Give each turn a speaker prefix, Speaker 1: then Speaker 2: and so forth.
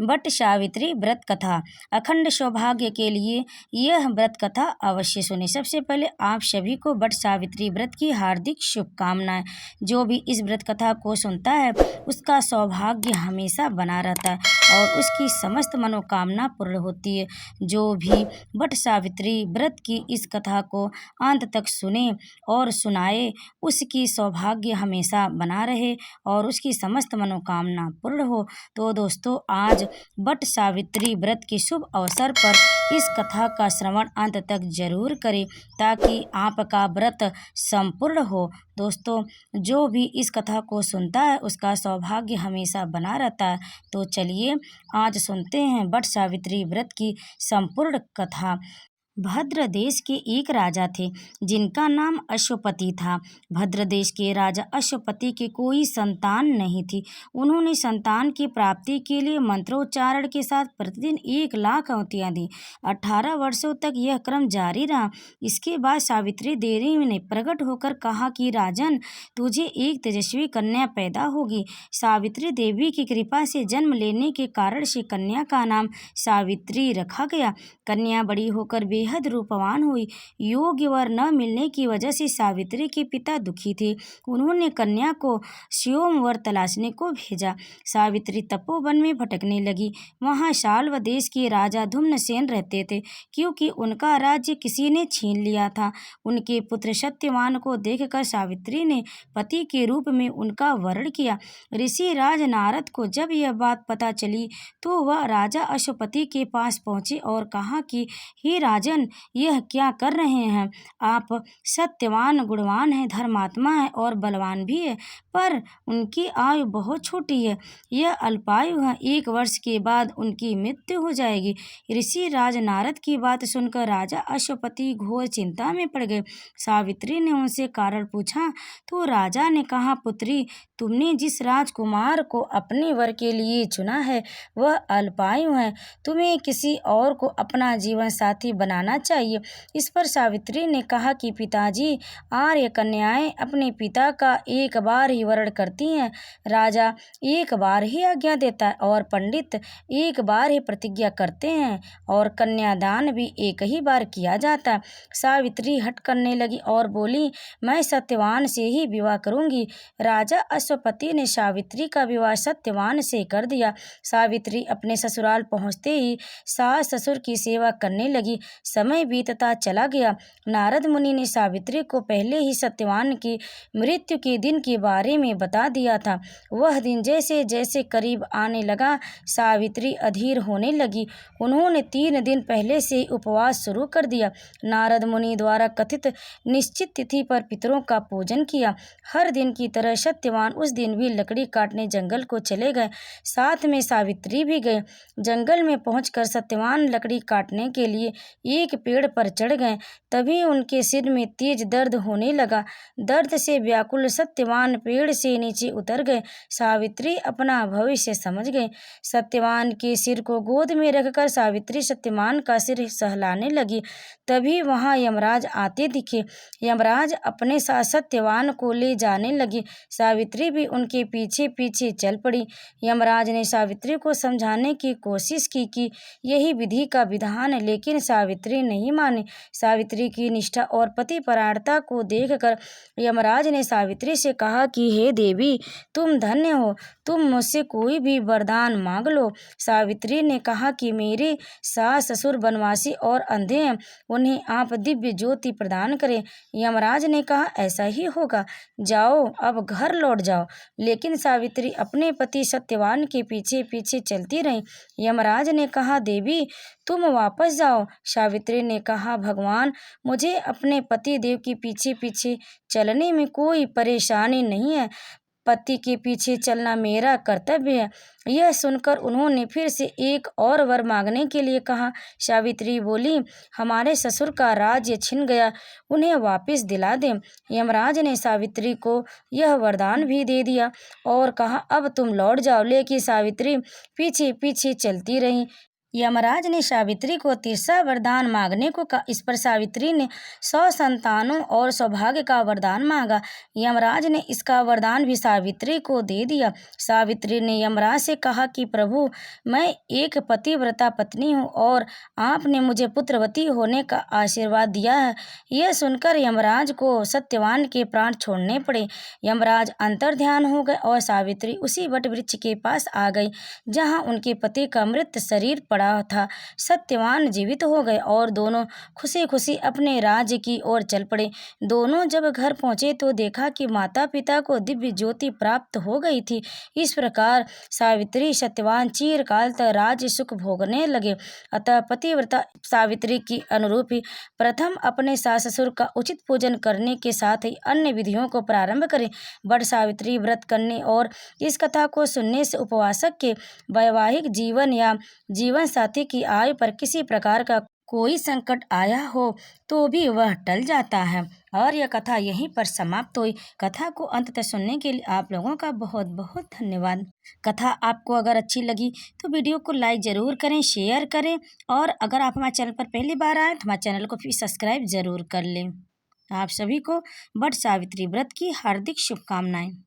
Speaker 1: वट सावित्री व्रत कथा। अखंड सौभाग्य के लिए यह व्रत कथा अवश्य सुने। सबसे पहले आप सभी को वट सावित्री व्रत की हार्दिक शुभकामनाएं। जो भी इस व्रत कथा को सुनता है उसका सौभाग्य हमेशा बना रहता है और उसकी समस्त मनोकामना पूर्ण होती है। जो भी वट सावित्री व्रत की इस कथा को अंत तक सुने और सुनाए उसकी सौभाग्य हमेशा बना रहे और उसकी समस्त मनोकामना पूर्ण हो। तो दोस्तों आज वट सावित्री व्रत के शुभ अवसर पर इस कथा का श्रवण अंत तक जरूर करें ताकि आपका व्रत संपूर्ण हो। दोस्तों जो भी इस कथा को सुनता है उसका सौभाग्य हमेशा बना रहता है। तो चलिए आज सुनते हैं वट सावित्री व्रत की संपूर्ण कथा। भद्र देश के एक राजा थे जिनका नाम अश्वपति था। भद्र देश के राजा अश्वपति के कोई संतान नहीं थी। उन्होंने संतान की प्राप्ति के लिए मंत्रोच्चारण के साथ प्रतिदिन 1,00,000 आहुतियाँ दी। 18 वर्षों तक यह क्रम जारी रहा। इसके बाद सावित्री देवी ने प्रकट होकर कहा कि राजन, तुझे एक तेजस्वी कन्या पैदा होगी। सावित्री देवी की कृपा से जन्म लेने के कारण से कन्या का नाम सावित्री रखा गया। कन्या बड़ी होकर बेहद रूपवान हुई। योग्य वर न मिलने की वजह से सावित्री के पिता दुखी थे। उन्होंने कन्या को स्वयंवर तलाशने को भेजा। सावित्री तपोवन में भटकने लगी। वहाँ शाल्व देश के राजा धुम्नसेन रहते थे क्योंकि उनका राज्य किसी ने छीन लिया था। उनके पुत्र सत्यवान को देखकर सावित्री ने पति के रूप में उनका वरण किया। ऋषि राज नारद को जब यह बात पता चली तो वह राजा अश्वपति के पास पहुंचे और कहा कि हे राजन, यह क्या कर रहे हैं आप? सत्यवान गुणवान है, धर्मात्मा है और बलवान भी है, पर उनकी आयु बहुत छोटी है। यह अल्पायु है। 1 वर्ष के बाद उनकी मृत्यु हो जाएगी। ऋषि राज नारद की बात सुनकर राजा अश्वपति घोर चिंता में पड़ गए। सावित्री ने उनसे कारण पूछा तो राजा ने कहा, पुत्री, तुमने जिस राजकुमार को अपने वर के लिए चुना है वह अल्पायु है। तुम्हें किसी और को अपना जीवन साथी बनाना चाहिए। इस पर सावित्री ने कहा कि पिताजी, आर्य कन्याएं अपने पिता का एक बार ही वरण करती हैं। राजा एक बार ही आज्ञा देता है और पंडित एक बार ही प्रतिज्ञा करते हैं और कन्यादान भी एक ही बार किया जाता है। सावित्री हट करने लगी और बोली, मैं सत्यवान से ही विवाह करूंगी। राजा अश्वपति ने सावित्री का विवाह सत्यवान से कर दिया। सावित्री अपने ससुराल पहुंचते ही सास ससुर की सेवा करने लगी। समय बीतता चला गया। नारद मुनि ने सावित्री को पहले ही सत्यवान की मृत्यु के दिन के बारे में बता दिया था। वह दिन जैसे जैसे करीब आने लगा सावित्री अधीर होने लगी। उन्होंने 3 दिन पहले से ही उपवास शुरू कर दिया। नारद मुनि द्वारा कथित निश्चित तिथि पर पितरों का पूजन किया। हर दिन की तरह सत्यवान उस दिन भी लकड़ी काटने जंगल को चले गए। साथ में सावित्री भी गए। जंगल में पहुंचकर सत्यवान लकड़ी काटने के लिए एक पेड़ पर चढ़ गए। तभी उनके सिर में तेज दर्द होने लगा। दर्द से व्याकुल सत्यवान पेड़ से नीचे उतर गए। सावित्री अपना भविष्य समझ गए। सत्यवान के सिर को गोद में रखकर सावित्री सत्यवान का सिर सहलाने लगी। तभी वहां यमराज आते दिखे। यमराज अपने साथ सत्यवान को ले जाने लगे। सावित्री भी उनके पीछे पीछे चल पड़ी। यमराज ने सावित्री को समझाने की कोशिश की कि यही विधि का विधान है, लेकिन सावित्री नहीं मानी। सावित्री की निष्ठा और पतिपरायणता को देखकर यमराज ने सावित्री से कहा कि हे देवी, तुम धन्य हो, तुम मुझसे कोई भी वरदान मांग लो। सावित्री ने कहा कि मेरे सास ससुर वनवासी और अंधे हैं, उन्हें आप दिव्य ज्योति प्रदान करें। यमराज ने कहा, ऐसा ही होगा, जाओ अब घर लौट जाओ। लेकिन सावित्री अपने पति सत्यवान के पीछे पीछे चलती रही। यमराज ने कहा, देवी तुम वापस जाओ। सावित्री ने कहा, भगवान, मुझे अपने पति देव के पीछे पीछे चलने में कोई परेशानी नहीं है। पति के पीछे चलना मेरा कर्तव्य है। यह सुनकर उन्होंने फिर से एक और वर मांगने के लिए कहा। सावित्री बोली, हमारे ससुर का राज्य छिन गया, उन्हें वापस दिला दें। यमराज ने सावित्री को यह वरदान भी दे दिया और कहा, अब तुम लौट जाओ। लेकिन सावित्री पीछे पीछे चलती रही। यमराज ने सावित्री को तीसरा वरदान मांगने को कहा। इस पर सावित्री ने 100 संतानों और सौभाग्य का वरदान मांगा। यमराज ने इसका वरदान भी सावित्री को दे दिया। सावित्री ने यमराज से कहा कि प्रभु, मैं एक पतिव्रता पत्नी हूँ और आपने मुझे पुत्रवती होने का आशीर्वाद दिया है। यह सुनकर यमराज को सत्यवान के प्राण छोड़ने पड़े। यमराज अंतर्ध्यान हो गए और सावित्री उसी वट वृक्ष के पास आ गई जहाँ उनके पति का मृत शरीर पड़ा था। सत्यवान जीवित हो गए और दोनों खुशी खुशी अपने राज्य की ओर चल पड़े। दोनों जब घर पहुंचे तो देखा कि माता पिता को दिव्य ज्योति प्राप्त हो गई थी। इस प्रकार सावित्री सत्यवान चिरकाल तक राज्य सुख भोगने लगे। अतः पतिव्रता सावित्री की अनुरूप ही प्रथम अपने सास ससुर का उचित पूजन करने के साथ ही अन्य विधियों को प्रारंभ करें। बट सावित्री व्रत करने और इस कथा को सुनने से उपवासक के वैवाहिक जीवन या जीवन साथी की आयु पर किसी प्रकार का कोई संकट आया हो तो भी वह टल जाता है। और यह कथा यहीं पर समाप्त हुई। कथा को अंत तक सुनने के लिए आप लोगों का बहुत बहुत धन्यवाद। कथा आपको अगर अच्छी लगी तो वीडियो को लाइक ज़रूर करें, शेयर करें और अगर आप हमारे चैनल पर पहली बार आए तो हमारे चैनल को फिर सब्सक्राइब ज़रूर कर लें। आप सभी को वट सावित्री व्रत की हार्दिक शुभकामनाएं।